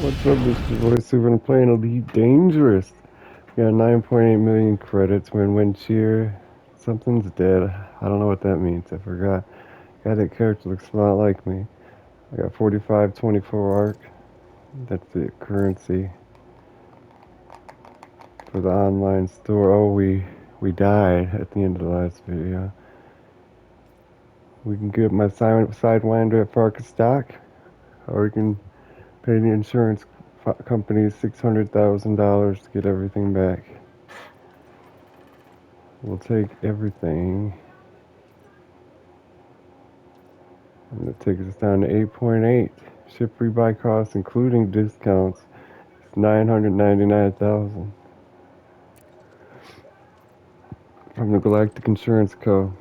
What's up, Mr. VoiceOver? I'm playing Elite Dangerous. We got 9.8 million credits. We're in win cheer. Something's dead. I don't know what that means. I forgot. God, that character looks a lot like me. I got 4524 arc. That's the currency for the online store. Oh, we died at the end of the last video. We can get my Sidewinder at Farkas stock, or we can pay the insurance company $600,000 to get everything back. We'll take everything. And that takes us down to 8.8. Ship rebuy costs, including discounts, is 999,000 from the Galactic Insurance Co.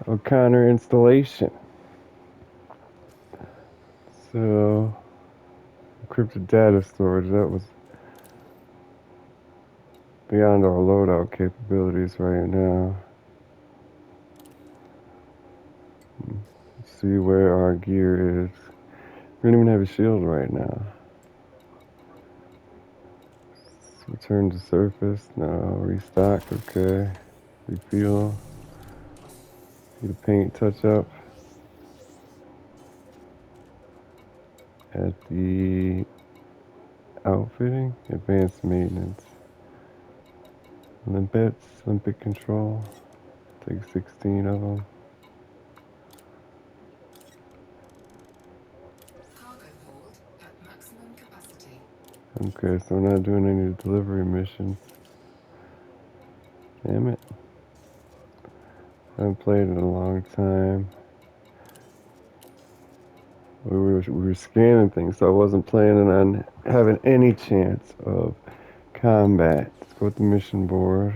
O'Connor installation. So, encrypted data storage, that was beyond our loadout capabilities right now. Let's see where our gear is. We don't even have a shield right now. Let's return to surface. No, restock, okay. Refuel. Need a paint touch up at the outfitting, advanced maintenance, limpets, limpet control. Take 16 of them. Cargo hold at maximum capacity. Okay, so we're not doing any delivery missions. Damn it. I haven't played in a long time. We were scanning things, so I wasn't planning on having any chance of combat. Let's go with the mission board.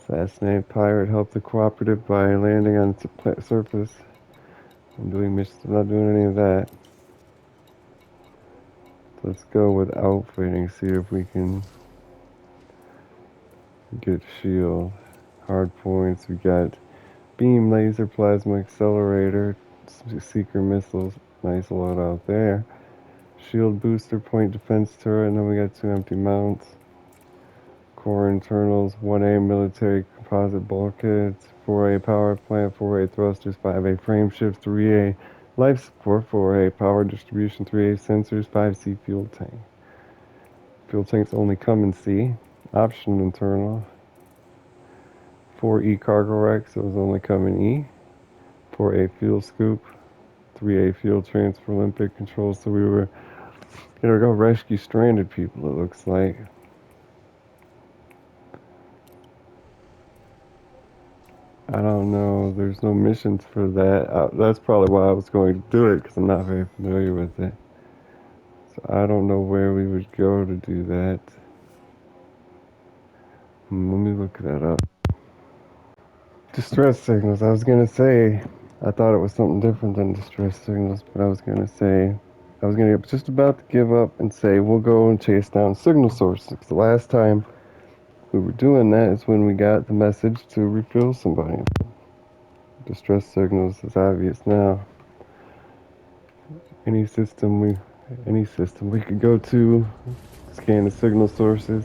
Assassinate pirate, help the cooperative by landing on the surface. I'm doing missions, I'm not doing any of that. Let's go with outfitting, see if we can get shield. Hard points, we got beam, laser, plasma, accelerator, seeker missiles. Nice load out there. Shield booster, point defense turret, and then we got 2 empty mounts. Core internals, 1A military composite bulkheads, 4A power plant, 4A thrusters, 5A frameshift, 3A life support, 4A power distribution, 3A sensors, 5C fuel tank. Fuel tanks only come in C. Option internal. 4E cargo rack, so it's only come in E. 4A fuel scoop. 3A fuel transfer, limpet control. So we were gonna go rescue stranded people, it looks like. I don't know. There's no missions for that. That's probably why I was going to do it, because I'm not very familiar with it. So I don't know where we would go to do that. Let me look that up. Distress signals. I was going to say, I thought it was something different than distress signals, but I was going to say, I was going to just about to give up and say, we'll go and chase down signal sources. The last time we were doing that is when we got the message to refill somebody. Distress signals is obvious now. Any system we could go to, scan the signal sources.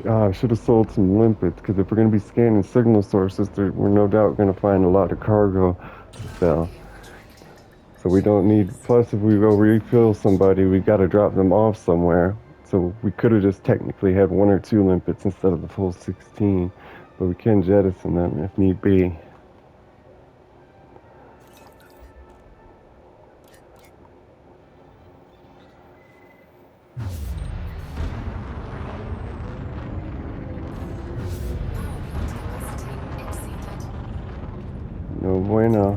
I should have sold some limpets, because if we're going to be scanning signal sources, we're no doubt going to find a lot of cargo to sell. So we don't need, plus if we go refill somebody, we got to drop them off somewhere. So we could have just technically had 1 or 2 limpets instead of the full 16, but we can jettison them if need be. Power plant capacity exceeded. No bueno.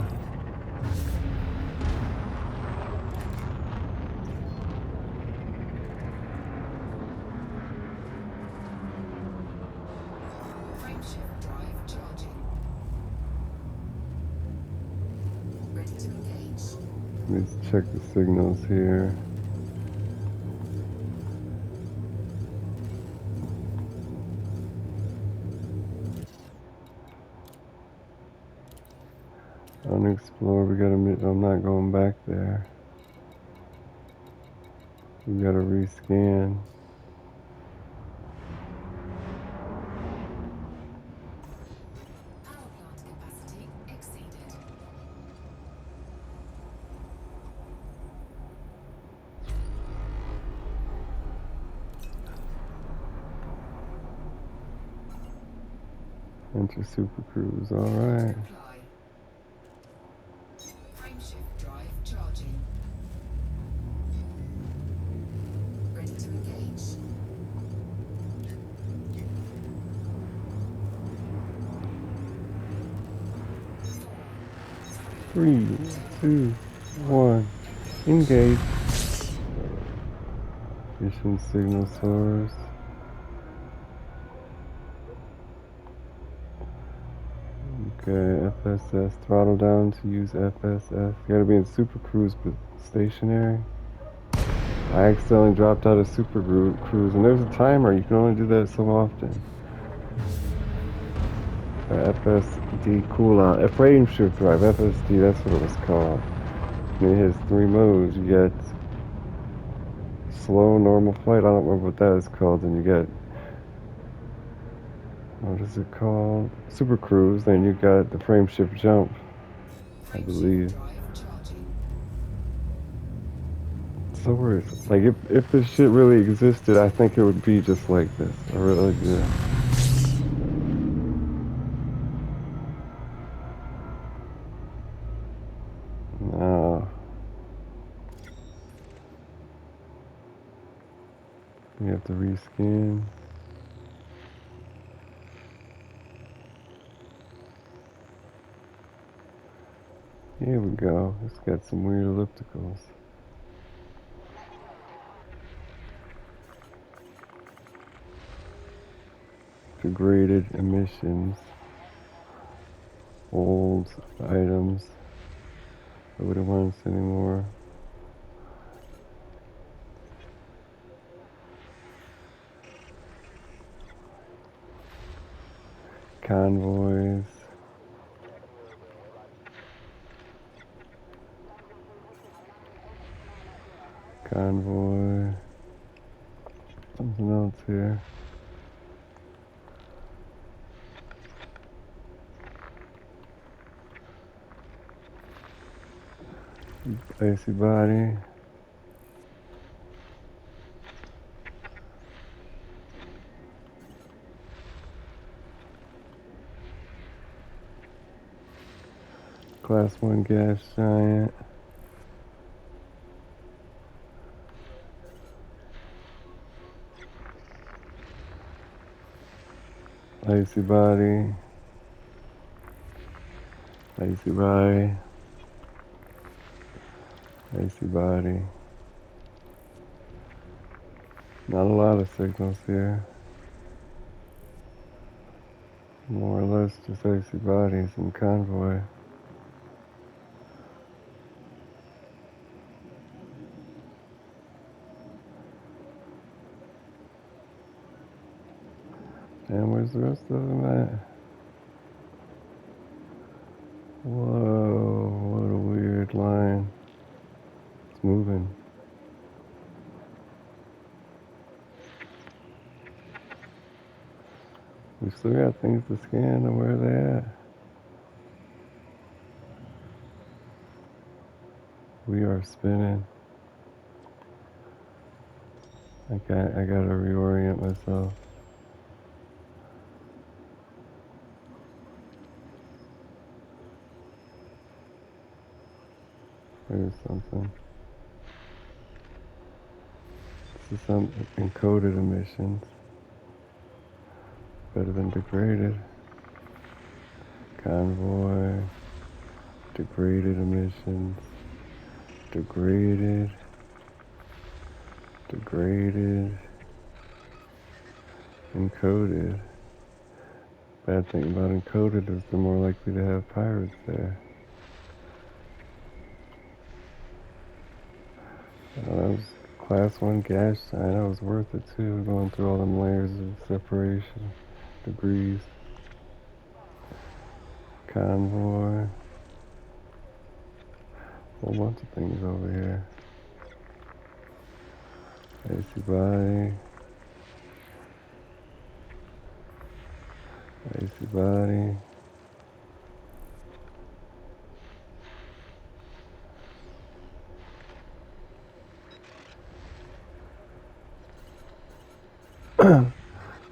Frameshift drive charging. Ready to engage. Let's check the signals here. Unexplored. We gotta. I'm not going back there. We gotta rescan. Power plant capacity exceeded. Enter Super Cruise. All Cannot right. reply. Frameshift drive charging. Ready to engage. 3, 2, 1. Engage. Mission signal source. Okay, FSS. Throttle down to use FSS. You gotta be in Super Cruise, but stationary. I accidentally dropped out of Super Cruise, and there's a timer. You can only do that so often. FSD cooldown. Frame shift drive. FSD, that's what it was called. And it has 3 modes. You get slow, normal flight. I don't remember what that is called. And you get, what is it called? Super Cruise. Then you got the frame shift jump, I believe. Frameshift drive charging. So weird. Like if this shit really existed, I think it would be just like this. I really do. No. You have to reskin. Here we go. It's got some weird ellipticals. Degraded emissions. Old items. Nobody wants anymore. Convoys. Convoy. Something else here. Icy body. Class 1 gas giant. Icy body. Icy body. Icy body. Not a lot of signals here. More or less just icy bodies and convoy. And where's the rest of them at? Whoa, what a weird line. It's moving. We still got things to scan, and where are they at? We are spinning. I gotta reorient myself. There's something. This is some encoded emissions. Better than degraded. Convoy. Degraded emissions. Degraded. Degraded. Encoded. Bad thing about encoded is they're more likely to have pirates there. That was class 1 gas sign. That was worth it too, going through all them layers of separation, degrees. Convoy. Whole bunch of things over here. AC body. AC body.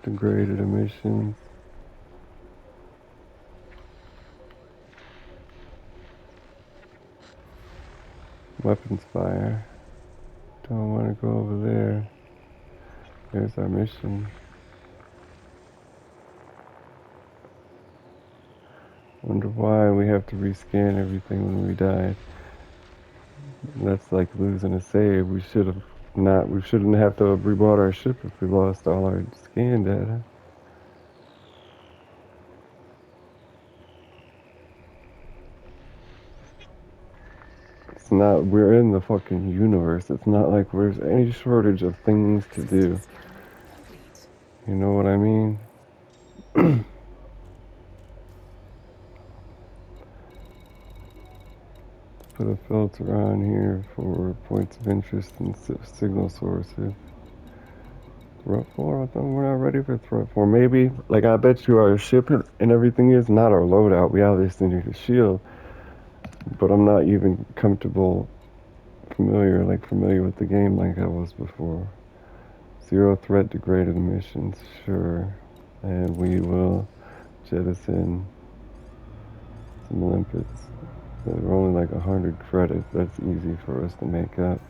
Degraded emissions. Weapons fire. Don't want to go over there. There's our mission. Wonder why we have to rescan everything when we died. That's like losing a save. We should have not. We shouldn't have to have rebought our ship if we lost all our scan data. It's not. We're in the fucking universe. It's not like there's any shortage of things to do. System scan complete. You know what I mean? Put a filter on here for points of interest and signal sources. Threat 4, we're not ready for threat 4. Maybe, like, I bet you our ship and everything is not our loadout. We obviously need a shield, but I'm not even familiar with the game like I was before. Zero threat degraded emissions, sure. And we will jettison some limpets. They're only like 100 credits. That's easy for us to make up.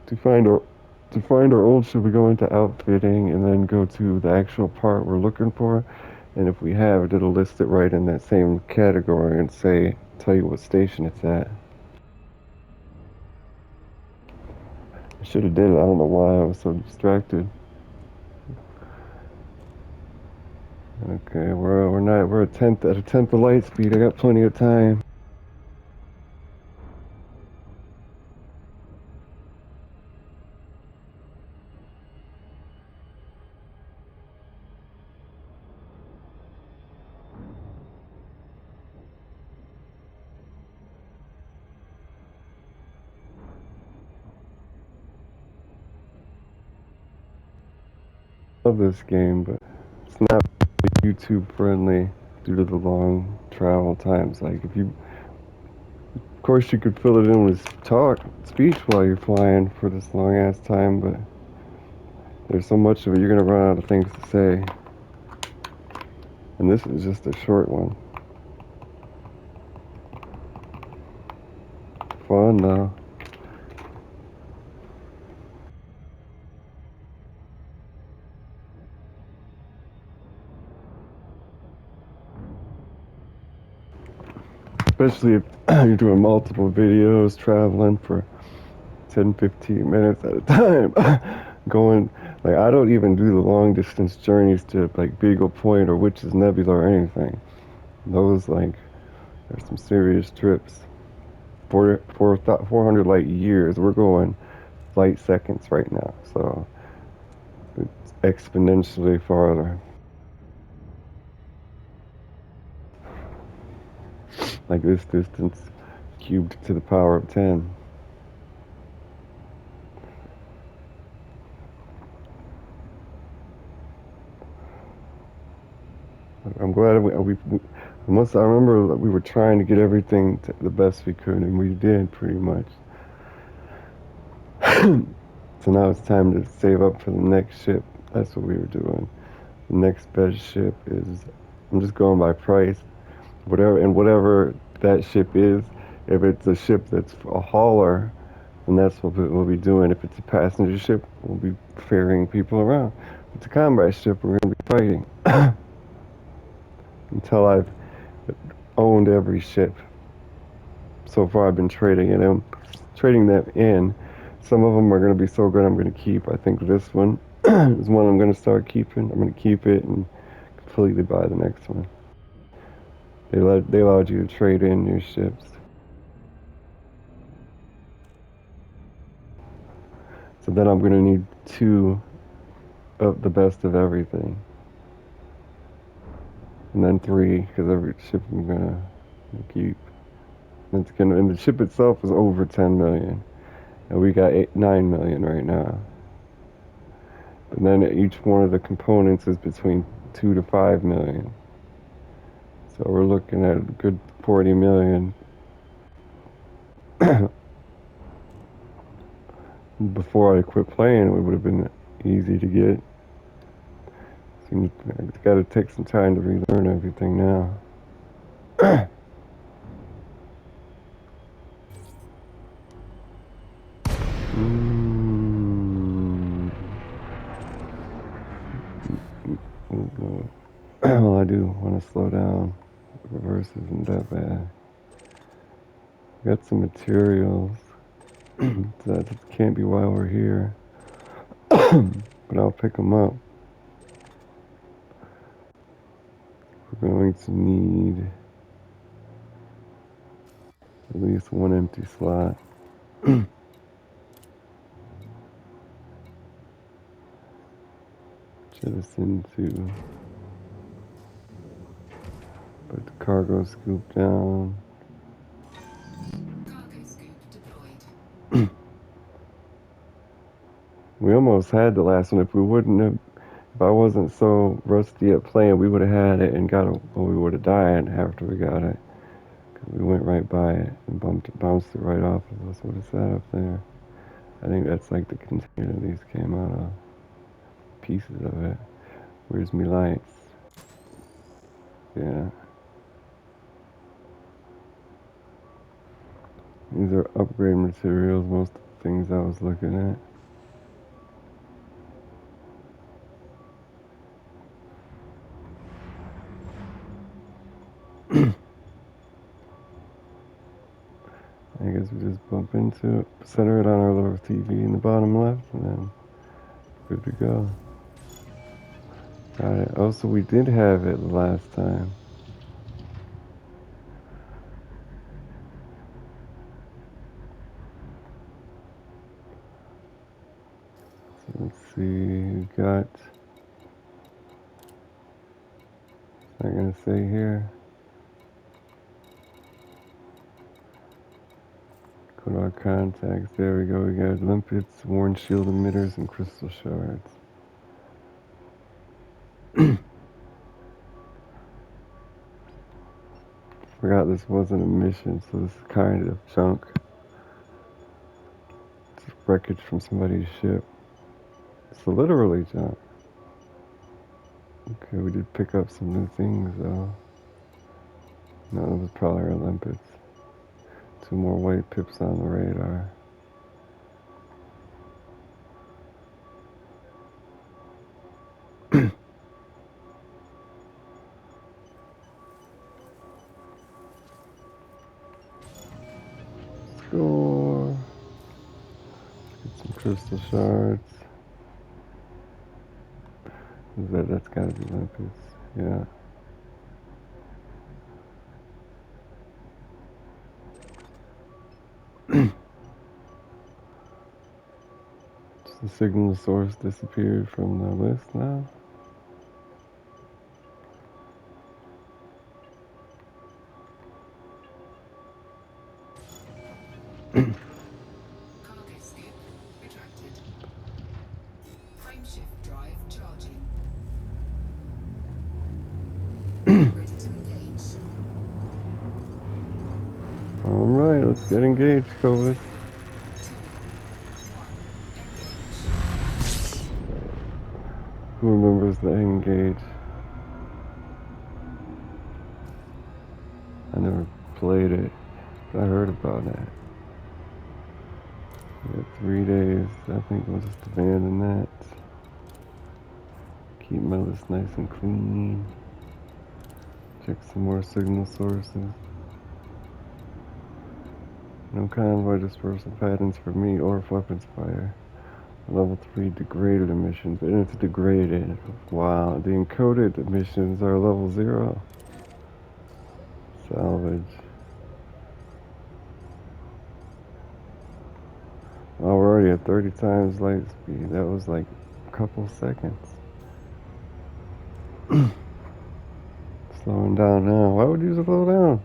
To find our old ship, we go into outfitting and then go to the actual part we're looking for. And if we have it, it'll list it right in that same category and tell you what station it's at. I should have did it. I don't know why I was so distracted. Okay, we're at a tenth of light speed. I got plenty of time. Love this game, but it's not YouTube friendly due to the long travel times. Like of course, you could fill it in with speech while you're flying for this long ass time, but there's so much of it, you're gonna run out of things to say. And this is just a short one. Fun though. Especially if you're doing multiple videos, traveling for 10, 15 minutes at a time. Going, like, I don't even do the long distance journeys to, like, Beagle Point or Witch's Nebula or anything. Those, like, are some serious trips. 400 light years. We're going light seconds right now, so it's exponentially farther. Like this distance cubed to the power of 10. I'm glad once I remember that we were trying to get everything to the best we could, and we did pretty much. So now it's time to save up for the next ship. That's what we were doing. The next best ship is, I'm just going by price. Whatever that ship is, if it's a ship that's a hauler, then that's what we'll be doing. If it's a passenger ship, we'll be ferrying people around. If it's a combat ship, we're going to be fighting. Until I've owned every ship. So far, I've been trading them in. Some of them are going to be so good I'm going to keep. I think this one is one I'm going to start keeping. I'm going to keep it and completely buy the next one. They allowed you to trade in your ships. So then I'm gonna need 2 of the best of everything, and then 3 because every ship I'm gonna keep. And the ship itself is over 10 million, and we got 9 million right now. But then each one of the components is between 2 to 5 million. So we're looking at a good 40 million. Before I quit playing, it would have been easy to get. So it's got to take some time to relearn everything now. Well, I do want to slow down. The reverse isn't that bad. Got some materials. That can't be why we're here. But I'll pick them up. We're going to need at least 1 empty slot. Jettison to put the cargo scoop down. Cargo scoop deployed. We almost had the last one. If I wasn't so rusty at playing, we would have had it and we would have died after we got it. Cause we went right by it and bounced it right off of us. What is that up there? I think that's like the container these came out of. Pieces of it. Where's me lights? Yeah. These are upgrade materials, most of the things I was looking at. I guess we just bump into it, center it on our little TV in the bottom left, and then good to go. Got it. Oh, so we did have it last time. So let's see, we got, I'm gonna say here. Go to our contacts. There we go. We got limpets, worn shield emitters, and crystal shards. Forgot this wasn't a mission, so this is kind of junk. It's wreckage from somebody's ship. It's literally junk. Okay, we did pick up some new things though. No, it was probably our limpets. 2 more white pips on the radar. Score. Get some crystal shards. That's gotta be limpets. Yeah. The signal source disappeared from the list now. Cargo scoop retracted. Frameshift drive charging. Ready to engage. Alright, let's get engaged, Covis. 2, 1, engage. Who remembers the engage? I never played it, but I heard about it. We got 3 days. I think we'll just abandon that. Keep my list nice and clean. Check some more signal sources. No convoy dispersal patterns for me or weapons fire. Level 3 degraded emissions, and it's degraded. Wow, the encoded emissions are level 0. Salvage. Oh, we're already at 30 times light speed. That was like a couple seconds. Slowing down now. Why would you slow down?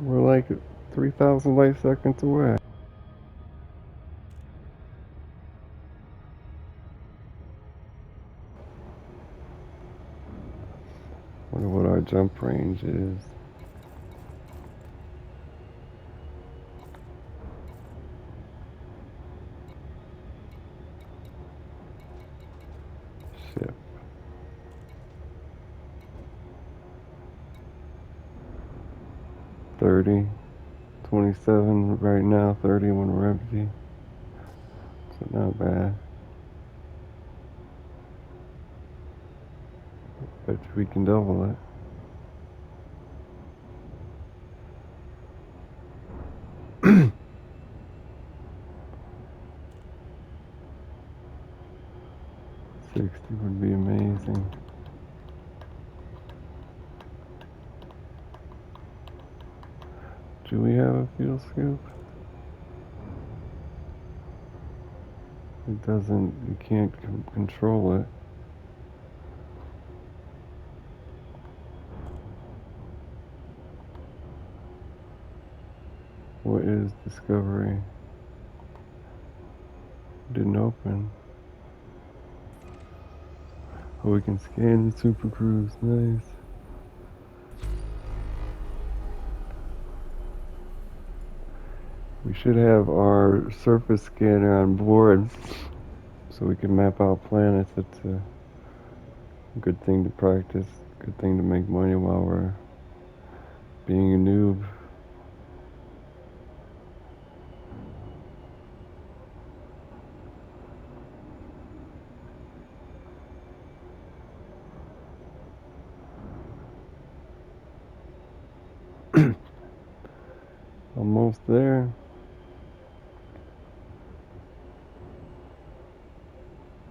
We're like 3,000 light seconds away. Wonder what our jump range is. Ship. 30. 27 right now, 30 when we're empty. So not bad. Bet you we can double it. $60 would be amazing. Do we have a fuel scoop? It doesn't, you can't control it. What is discovery? Didn't open. Oh, we can scan the super cruise. Nice. We should have our surface scanner on board so we can map out planets. It's a good thing to practice, good thing to make money while we're being a noob. Almost there.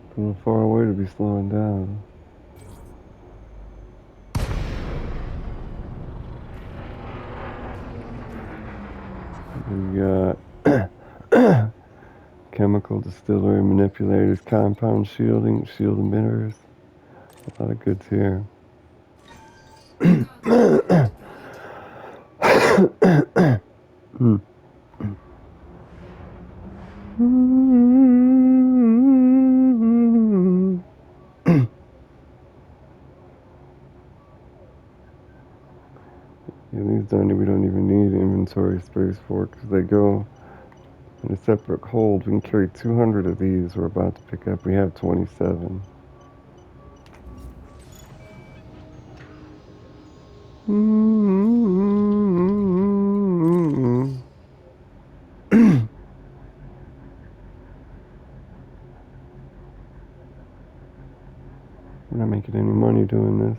It's a little far away to be slowing down. We got chemical distillery manipulators, compound shielding, shield emitters. A lot of goods here. Yeah, these we don't even need inventory space for because they go in a separate hold. We can carry 200 of these we're about to pick up. We have 27. We're not making any money doing this.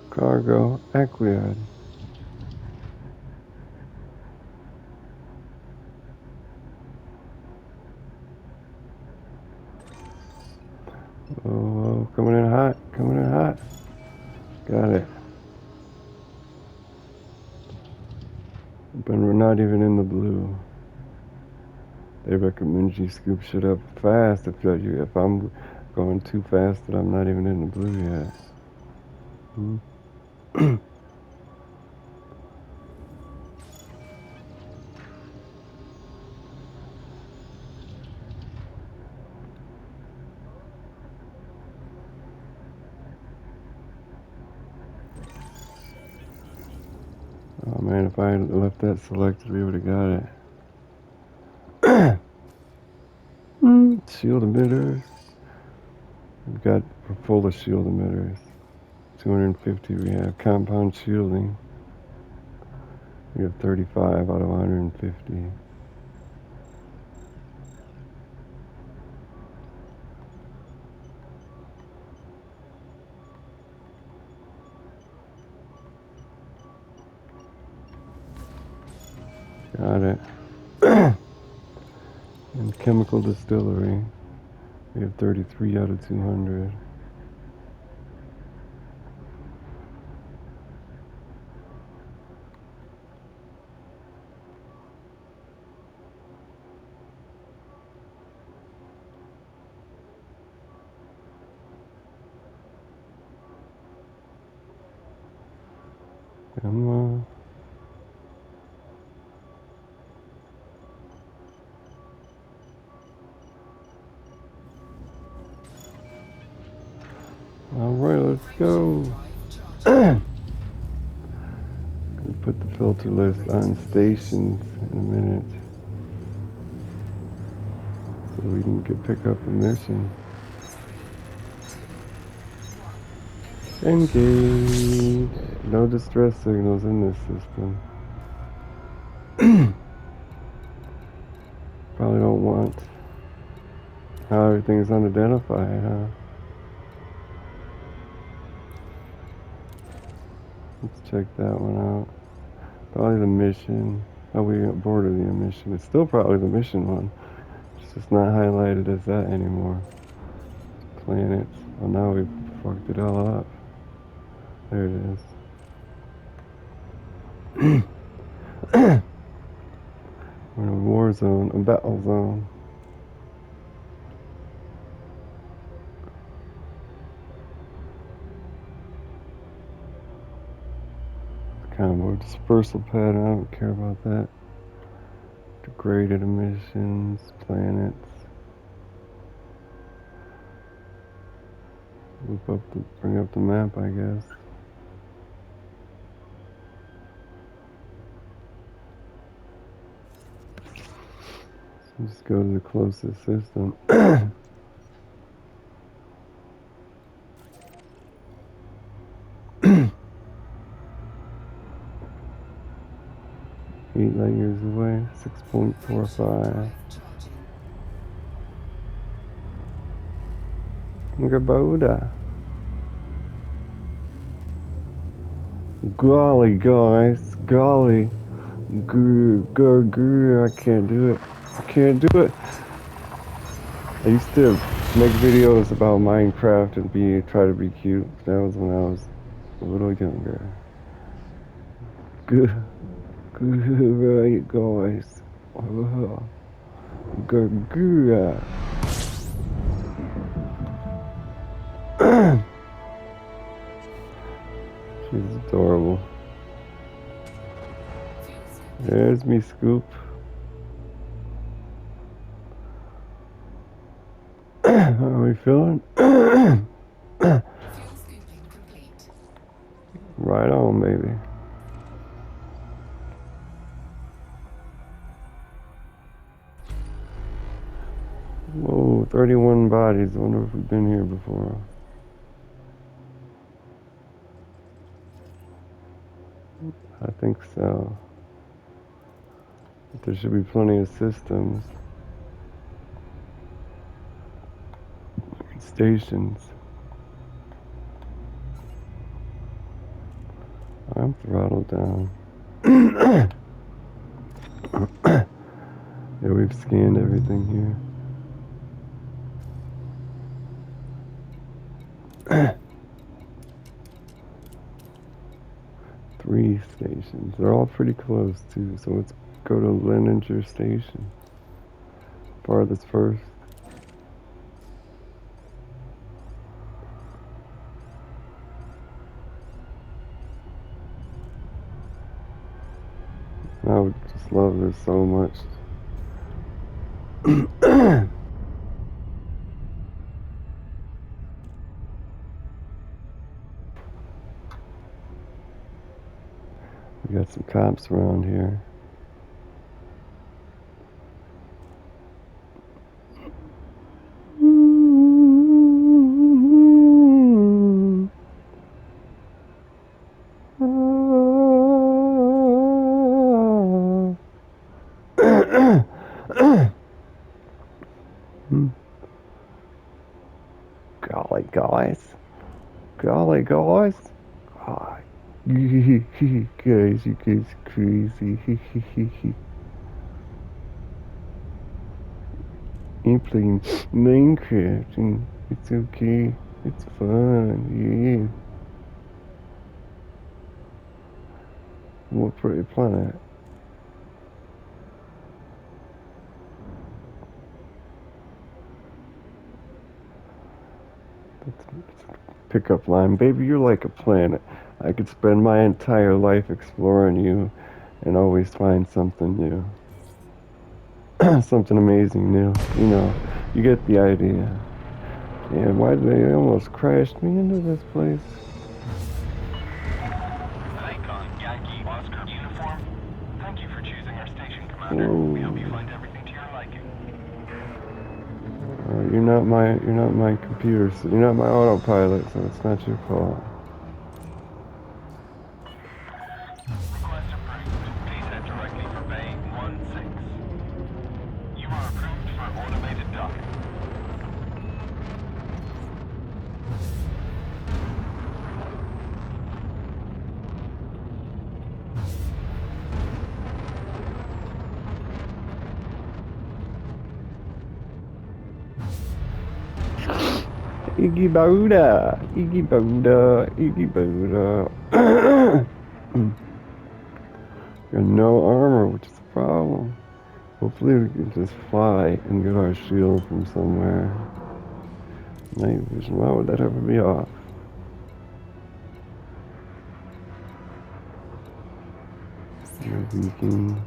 Cargo, Equiad. Oh, coming in hot, coming in hot. Got it. But we're not even in the blue. They recommend you scoop shit up fast if I'm going too fast that I'm not even in the blue yet. Oh man, if I had left that selected, we would have got it. Shield emitters. We've got, we're full of shield emitters. 250 we have. Compound shielding. We have 35 out of 150. Got it. And chemical distillery. We have 33 out of 200. Come on. Alright, let's go. Drive charging. Gonna put the filter list on stations in a minute. So we can pick up a mission. 3, 2, 1. Engage. No distress signals in this system. Probably don't want how everything's unidentified, huh? Let's check that one out. Probably the mission. Oh, we got bored of the mission. It's still probably the mission one. It's just not highlighted as that anymore. Planets. Well, now we fucked it all up. There it is. We're in a war zone, a battle zone. Combo dispersal pattern, I don't care about that. Degraded emissions, planets. Bring up the map, I guess. So just go to the closest system. 8 light years away, 6.45. Drive charging. Gaboda. Golly, guys. Golly. I can't do it. I can't do it. I used to make videos about Minecraft and try to be cute. That was when I was a little younger. Good right, guys. Good. She's adorable. Fuel scooping. There's me, Scoop. How are we feeling? Fuel scooping complete. Right on, baby. Whoa, 31 bodies. I wonder if we've been here before. I think so. But there should be plenty of systems. Stations. I'm throttled down. Yeah, we've scanned everything here. 3 stations. They're all pretty close too, so let's go to Leninger Station. Farthest first. I would just love this so much. We got some cops around here. guys. Golly, guys. Oh, guys, you guys crazy. I'm playing Minecraft and it's okay. It's fun, yeah. What pretty planet? Pickup line. Baby, you're like a planet. I could spend my entire life exploring you and always find something new. Something amazing new. You know, you get the idea. And why did they almost crash me into this place? Icon Yankee Oscar uniform. Thank you for choosing our station, Commander. Whoa. We hope you find everything to your liking. You're not my computer, so you're not my autopilot, so it's not your fault. Request approved. Please head directly for Bay 16. You are approved for automated docking. Iggy Bauda, Iggy Bauda, Iggy Bauda. Got no armor, which is a problem. Hopefully we can just fly and get our shield from somewhere. Night vision, why would that ever be off? No beacon.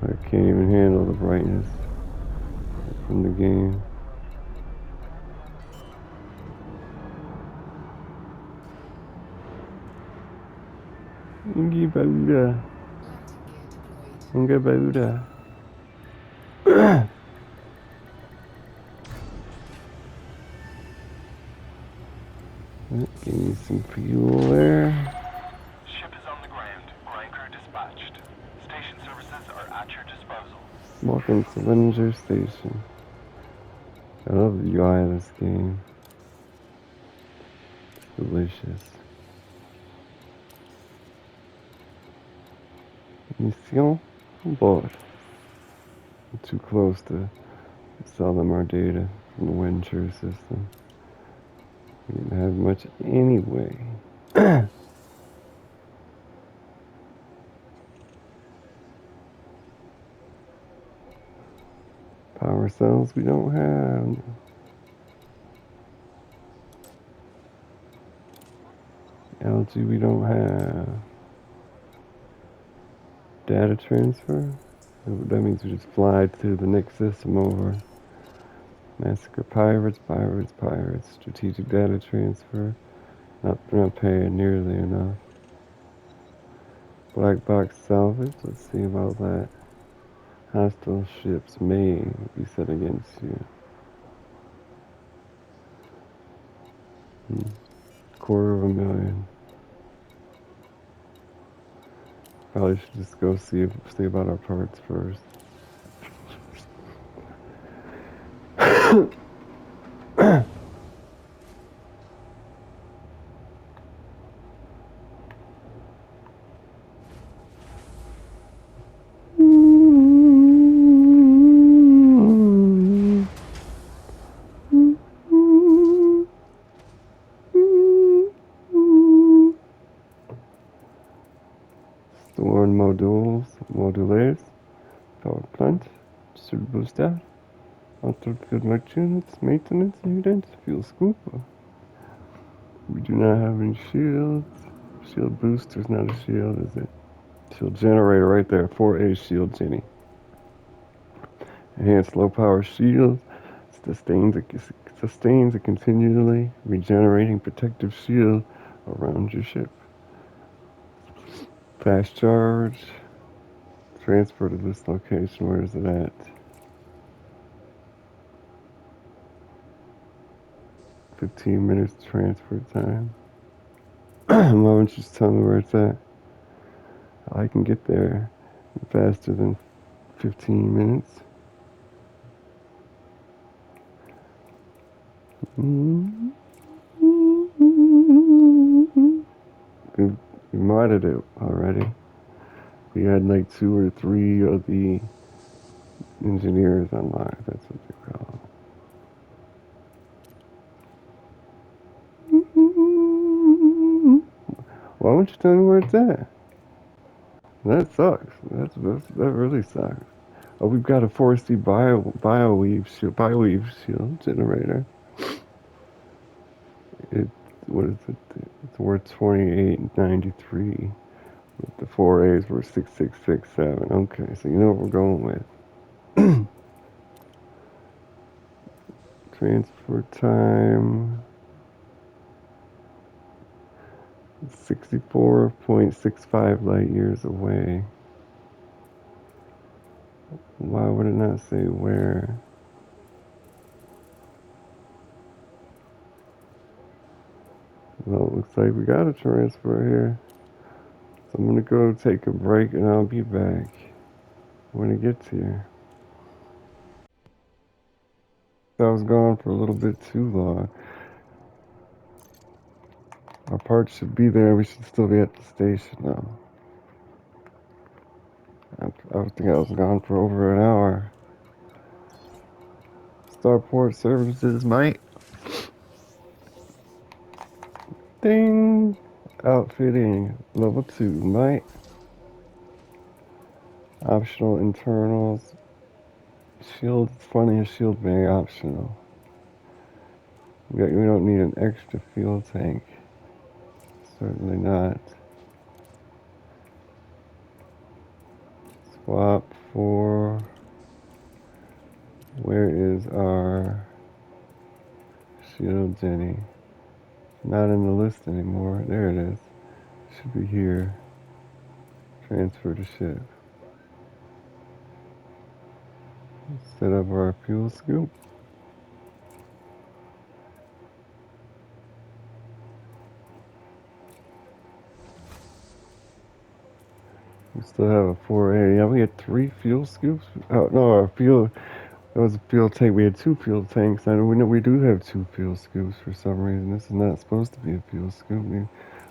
I can't even handle the brightness from the game. Iggy Bauda, Landing gear deployed. Iggy Bauda. Give me some fuel there. Ship is on the ground. Ground crew dispatched. Station services are at your disposal. Welcome to Linger Station. I love the UI of this game. It's delicious. Mission board. I'm too close to sell them our data from the Windsure system. We didn't have much anyway. Power cells we don't have. Algae we don't have. Data transfer? That means we just fly to the next system over. Massacre pirates, pirates, pirates. Strategic data transfer. They're not paying nearly enough. Black box salvage. Let's see about that. Hostile ships may be set against you. $250,000. Probably should just go see about our parts first. Storing modules, power plant, should boost out, auto good units, maintenance units, fuel scooper. We do not have any shields. Shield booster's not a shield, is it? Shield generator right there, 4A shield, Jenny. Enhanced low power shield sustains a continually regenerating protective shield around your ship. Fast charge. Transfer to this location. Where is it at? 15 minutes transfer time. Why don't you just tell me where it's at? I can get there faster than 15 minutes. We modded it already. We had like 2 or 3 of the engineers online. That's what they call them. Why don't you tell me where it's at? That sucks. That really sucks. Oh, we've got a 4C bioweave shield generator. It what is it? It's worth 28.93. With the 4As were 6667. Okay, so you know what we're going with. Transfer time 64.65 light years away. Why would it not say where? Well, it looks like we got a transfer here. So I'm gonna go take a break and I'll be back when it gets here. I was gone for a little bit too long. Our parts should be there. We should still be at the station now. I think I was gone for over an hour. Starport services, mate. Ding! Outfitting, level 2, mate. Optional internals. Shield, funny, shield bay optional. We don't need an extra fuel tank. Certainly not. Swap for... Where is our shield Jenny? Not in the list anymore. There it is. Should be here. Transfer to ship. Set up our fuel scoop. We still have a 4A. Yeah, we had 3 fuel scoops. Oh, no, our fuel... That was a fuel tank. We had 2 fuel tanks. I know we do have 2 fuel scoops for some reason. This is not supposed to be a fuel scoop.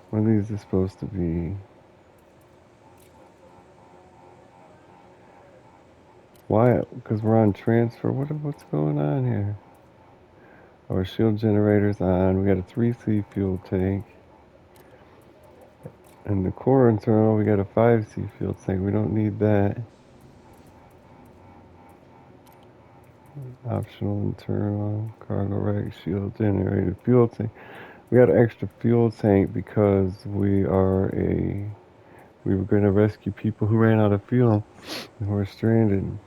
One of these is supposed to be... Why? Because we're on transfer. What's going on here? Our shield generator's on. We got a 3C fuel tank. And the core internal, we got a 5C fuel tank. We don't need that. Optional internal cargo rack shield generator fuel tank. We got an extra fuel tank because we were going to rescue people who ran out of fuel and were stranded.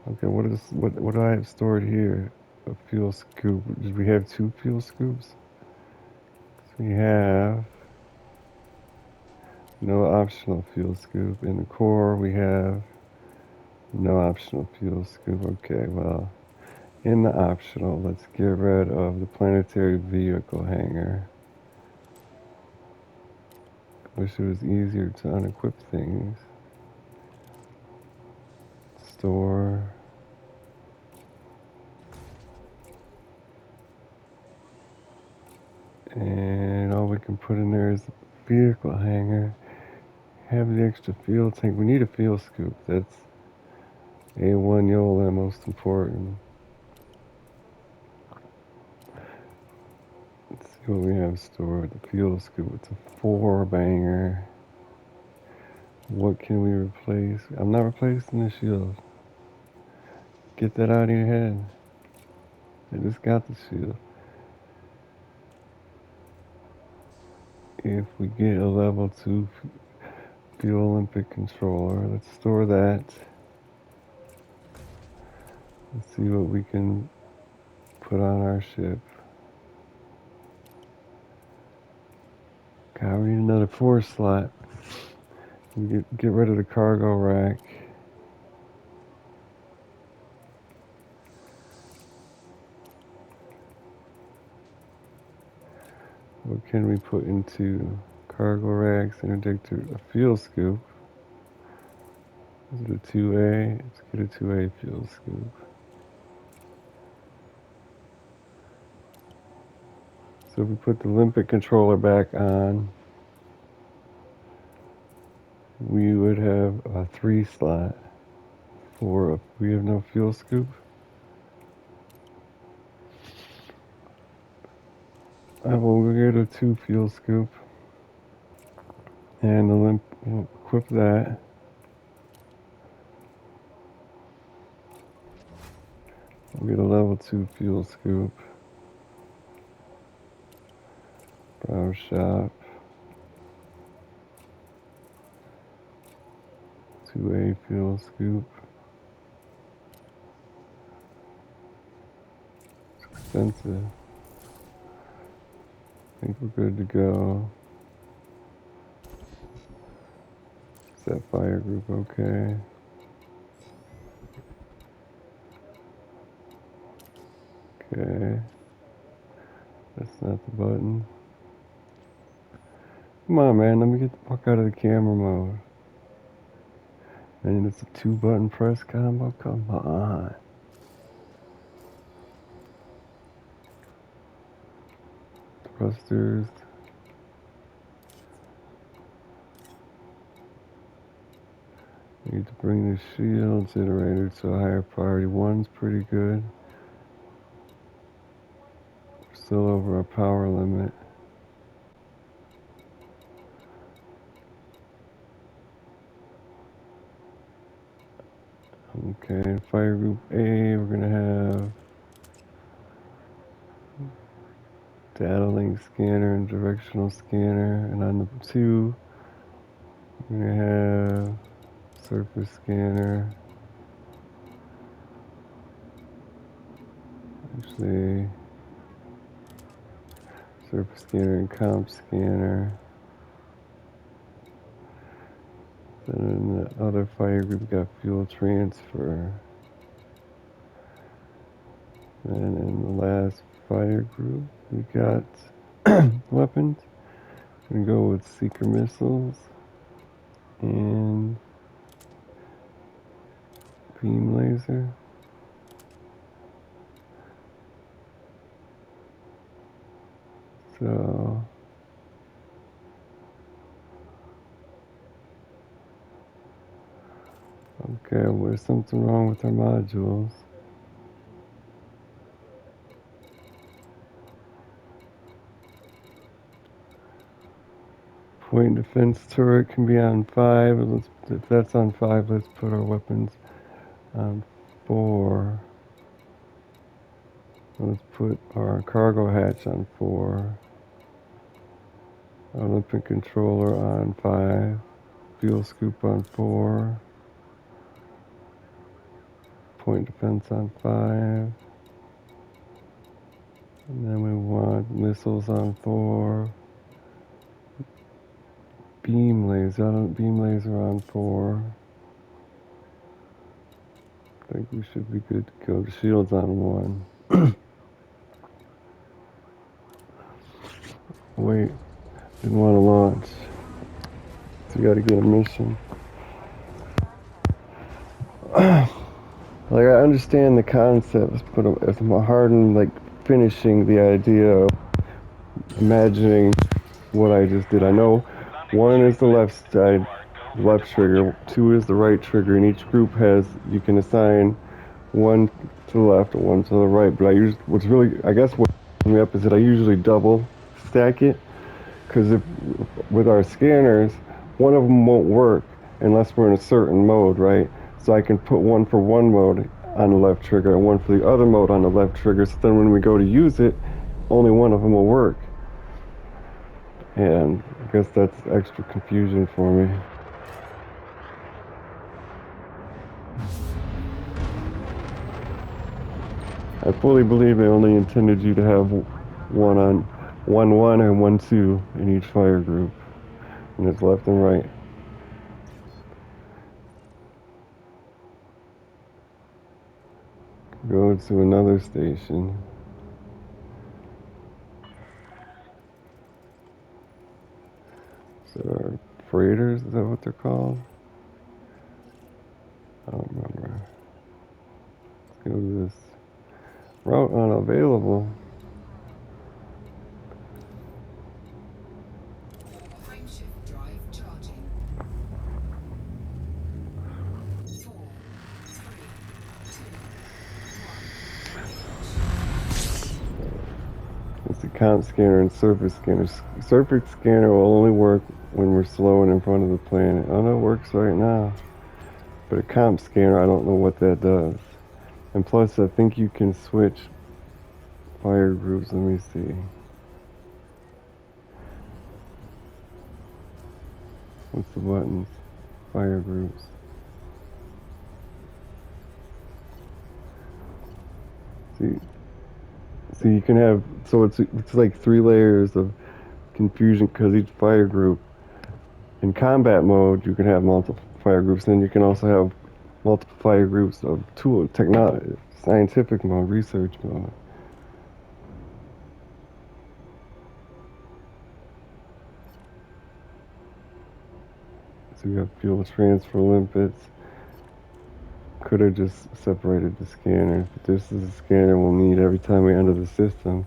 Okay, what do I have stored here? A fuel scoop. Did we have 2 fuel scoops? We have no optional fuel scoop. In the core, we have no optional fuel scoop. Okay, well, in the optional, let's get rid of the planetary vehicle hangar. Wish it was easier to unequip things. Store. And all we can put in there is the vehicle hangar. Have the extra fuel tank. We need a fuel scoop. That's A1 YOLA, most important. Let's see what we have stored. The fuel scoop. It's a 4-banger. What can we replace? I'm not replacing the shield. Get that out of your head. I just got the shield. If we get a level 2 fuel Olympic controller, let's store that. Let's see what we can put on our ship. God, we need another 4 slot. Get rid of the cargo rack. What can we put into cargo racks, interdictor, a fuel scoop. Is it a 2A? Let's get a 2A fuel scoop. So if we put the limpet controller back on, we would have a 3 slot for, we have no fuel scoop. Well, we'll get a 2 fuel scoop. And the limp, we'll equip that. We'll get a level 2 fuel scoop. Power shop. 2A fuel scoop. It's expensive. I think we're good to go. Set fire group, okay. Okay. That's not the button. Come on, man, let me get the fuck out of the camera mode. And it's a 2-button press combo? Come on. Thrusters. Need to bring the shield generator to a higher priority. 1's pretty good. We're still over our power limit. Okay, fire group A, we're gonna have data link scanner and directional scanner, and on the 2, we're gonna have surface scanner. Actually, surface scanner and comp scanner. Then in the other fire group, we got fuel transfer. And in the last fire group, we got weapons. We're gonna go with seeker missiles and beam laser. So okay, well, there's something wrong with our modules. Point defense turret can be on 5. If that's on 5, let's put our weapons on 4. Let's put our cargo hatch on 4. Our limpet controller on 5. Fuel scoop on 4. Point defense on 5. And then we want missiles on 4. Beam laser on 4. I think we should be good to go. The shield's on 1. Wait, didn't want to launch. So we gotta get a mission. Like, I understand the concepts, but it's hard in, like, finishing the idea of imagining what I just did. I know 1 is the left side, left trigger, 2 is the right trigger, and each group has, you can assign 1 to the left or 1 to the right, but what's really, I guess what me up is that I usually double stack it, because if with our scanners, one of them won't work unless we're in a certain mode, right? So I can put 1 for 1 mode on the left trigger and 1 for the other mode on the left trigger, so then when we go to use it, only one of them will work. And I guess that's extra confusion for me. I fully believe they only intended you to have 1 and 1 2 in each fire group, and it's left and right. Go to another station. freighters, is that what they're called? I don't remember. Let's go to this. Route unavailable. Frameshift drive charging. 4, 3, 2, 1. It's the comp scanner and surface scanner. Surface scanner will only work when we're slowing in front of the planet. Oh no, it works right now. But a comp scanner, I don't know what that does. And plus, I think you can switch fire groups. Let me see. What's the buttons? Fire groups. See, you can have, so it's like 3 layers of confusion because each fire group, in combat mode, you can have multiple fire groups. Then you can also have multiple fire groups of tool, technology, scientific mode, research mode. So you have fuel transfer limpets. Could have just separated the scanners, but this is a scanner we'll need every time we enter the system.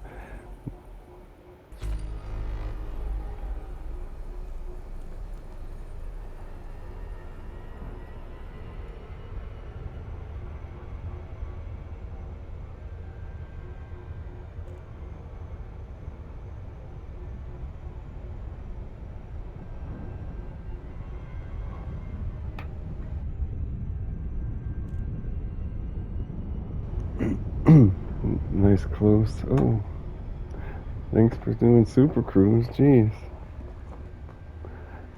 Nice close. Oh, thanks for doing Super Cruise. Jeez.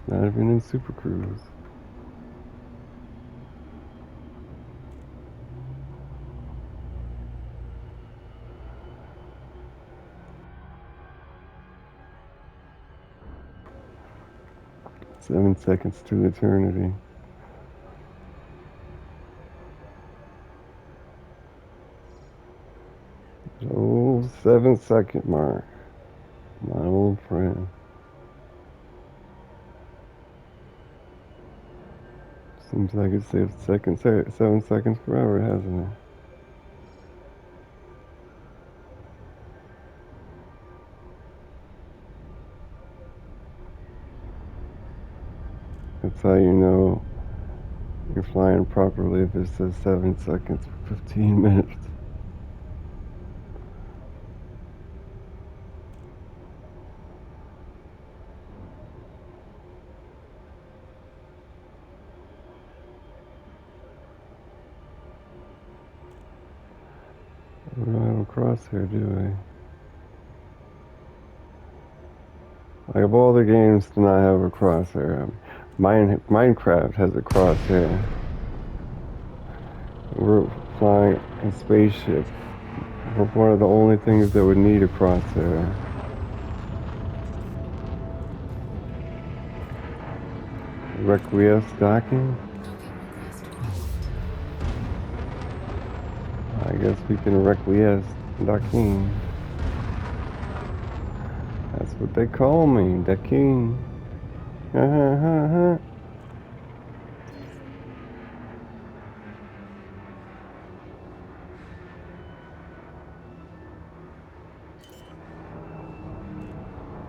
Not even in Super Cruise. Seven seconds to eternity. Oh, 7-second mark. My old friend. Seems like it saved 7 seconds forever, hasn't it? That's how you know you're flying properly if it says 7 seconds for 15 minutes. We don't have a crosshair, do we? Like, of all the games to not have a crosshair, Minecraft has a crosshair. We're flying a spaceship. We're one of the only things that would need a crosshair. Requiesce docking? Docking request received. I guess we can requiesce docking. That's what they call me, docking.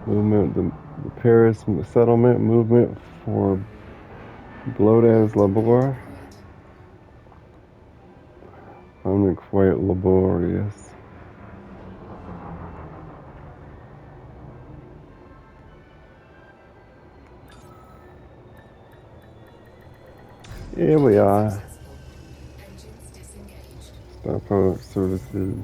Movement, the Paris settlement movement for Blodes Labor. I'm quite laborious. Here we are. Successful. Engines disengaged. Star Power Services.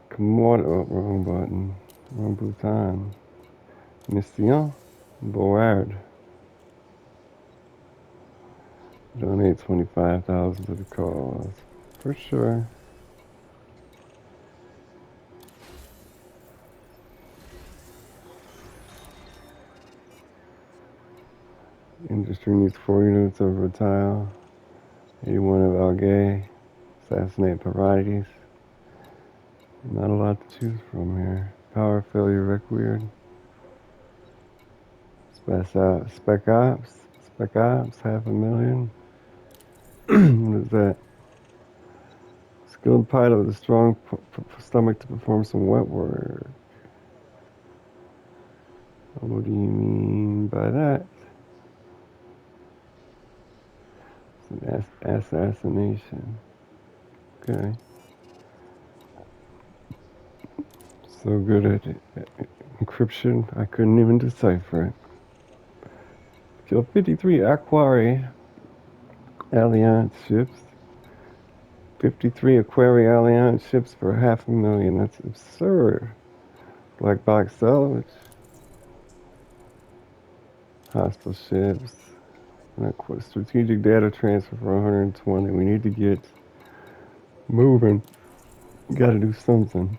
Commode, oh, wrong button. Wrong button. Mission Board. Donate 25,000 to the cause. For sure. Industry needs 4 units of Rotile. 81 of Algae. Assassinate Moralities. Not a lot to choose from here. Power failure required. Spec Ops, 500,000. What is that? Skilled pilot with a strong stomach to perform some wet work. What do you mean by that? It's an assassination. Okay. So good at encryption, I couldn't even decipher it. Kill 53 Aquari Alliance ships. 53 Aquari Alliance ships for 500,000. That's absurd. Black box salvage. Hostile ships. Strategic data transfer for 120. We need to get moving. Gotta do something.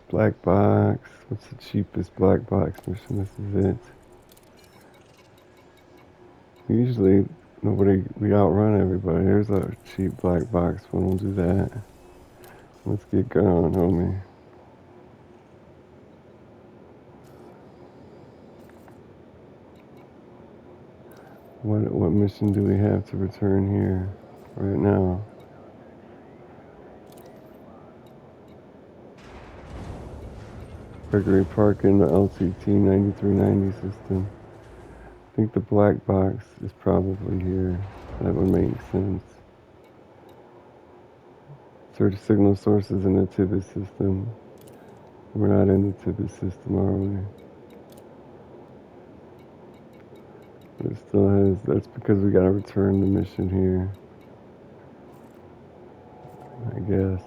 Black box. What's the cheapest black box mission? This is it. Usually, we outrun everybody. Here's a cheap black box one. We'll do that. Let's get going, homie. What mission do we have to return here right now? Gregory Park in the LCT 9390 system. I think the black box is probably here. That would make sense. Search signal sources in the Tibet system. We're not in the Tibet system, are we? But it still has, that's because we gotta return the mission here. I guess.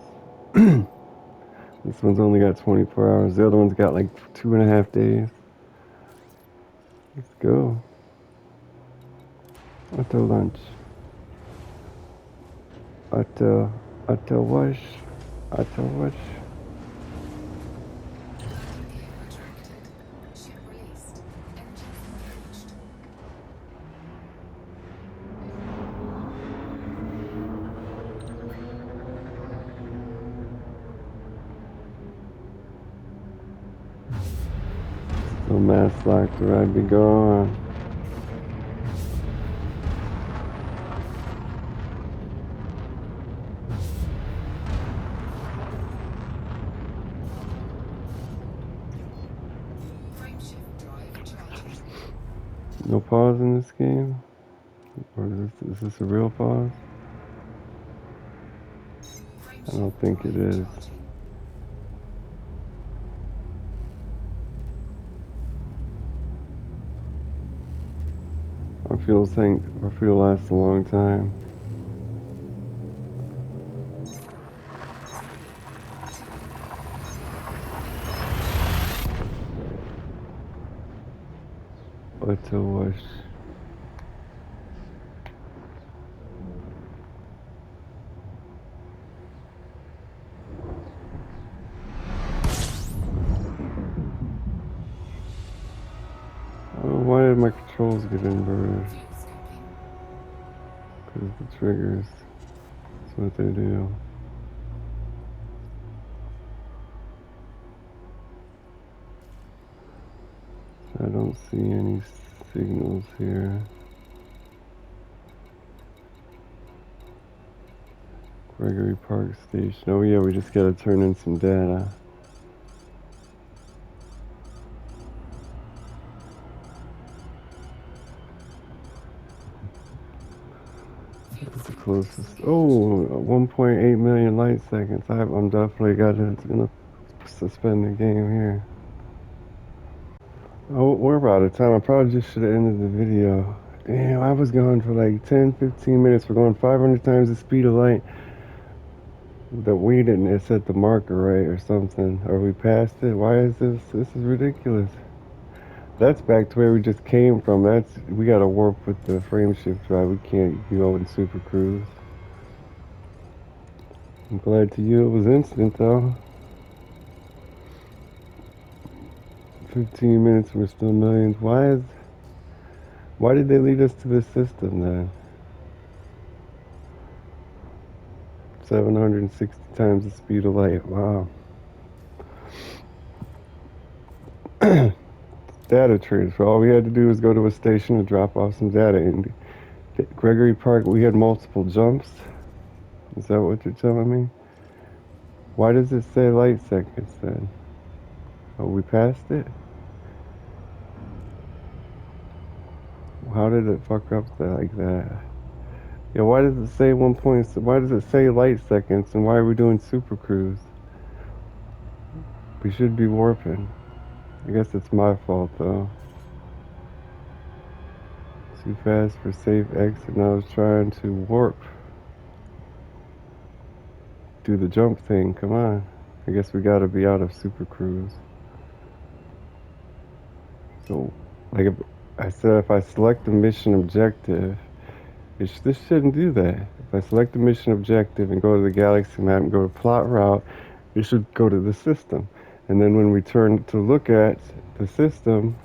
This one's only got 24 hours. The other one's got like 2.5 days. Let's go. Auto lunch. Auto wash. Auto wash. Landing gear retracted. Ship released. Engines engaged. No mask locked or I'd be gone. Frameshift drive charging. No pause in this game? Or is this a real pause? I don't think it is. Our fuel lasts a long time. Auto wash. Oh, why did my controls get inverted? Fuel scoping. Because the triggers. That's what they do. I don't see any signals here. Gregory Park Station. Oh yeah, we just gotta turn in some data. That's the closest. Oh, 1.8 million light seconds. I'm definitely gonna suspend the game here. Oh, we're about out of time. I probably just should have ended the video. Damn, I was gone for like 10, 15 minutes. We're going 500 times the speed of light. That we didn't set the marker right or something. Or we passed it. Why is this? This is ridiculous. That's back to where we just came from. We gotta warp with the frame shift drive. We can't go in super cruise. I'm glad to you it was instant though. 15 minutes, we're still millions. Why did they lead us to this system then? 760 times the speed of light. Wow. Data transfer. All we had to do was go to a station and drop off some data. In Gregory Park, we had multiple jumps. Is that what you're telling me? Why does it say light seconds then? Oh, we passed it? How did it fuck up like that? Yeah, why does it say 1 point? Why does it say light seconds? And why are we doing super cruise? We should be warping. I guess it's my fault though. Too fast for safe exit. And I was trying to warp. Do the jump thing. Come on. I guess we gotta be out of super cruise. So, like if I said, if I select the mission objective, this shouldn't do that. If I select the mission objective and go to the galaxy map and go to plot route, it should go to the system. And then when we turn to look at the system,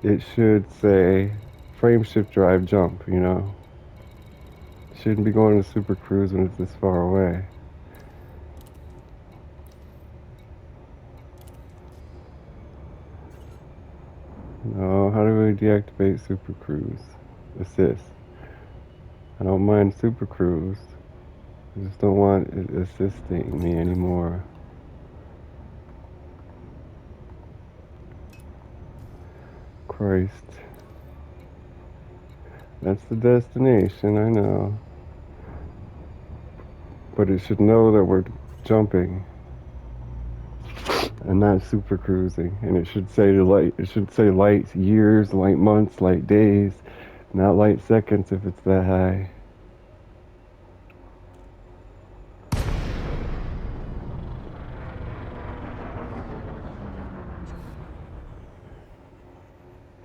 it should say frame shift drive jump, you know. It shouldn't be going to super cruise when it's this far away. No, how do we deactivate super cruise? Assist. I don't mind super cruise. I just don't want it assisting me anymore. Christ. That's the destination, I know. But it should know that we're jumping and not super cruising. And it should say light years, light months, light days, not light seconds if it's that high.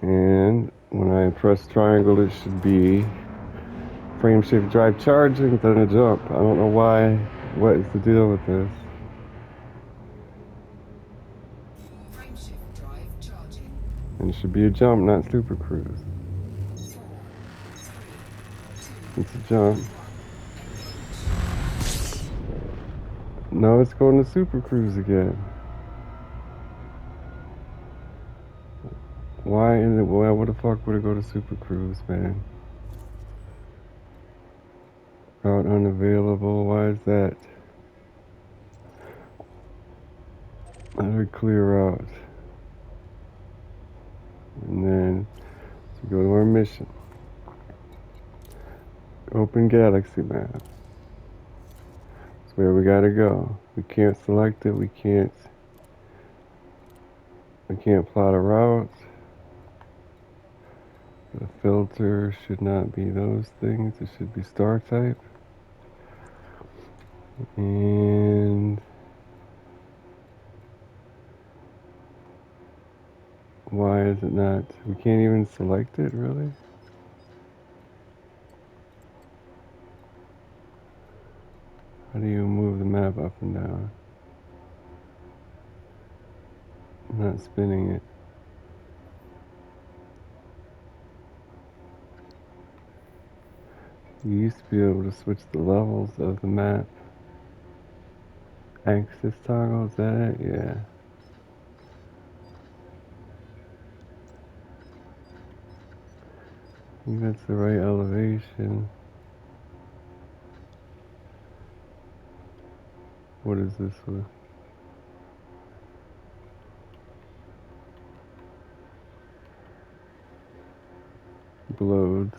And when I press triangle, it should be frame shift drive charging, then a jump. I don't know why. What is the deal with this? Frame shift drive charging. And it should be a jump, not super cruise. 4, 3, 2, It's a jump. 1. No, it's going to super cruise again. Why in it? Well, what the fuck would it go to super cruise, man? Route unavailable. Why is that? Not a clear route. And then we go to our mission. Open galaxy map. That's where we gotta go. We can't select it. We can't plot a route. The filter should not be those things. It should be star type. And why is it not? We can't even select it, really? How do you move the map up and down? I'm not spinning it. You used to be able to switch the levels of the map. Axis toggle, is that it? Yeah. I think that's the right elevation. What is this one? Blodes.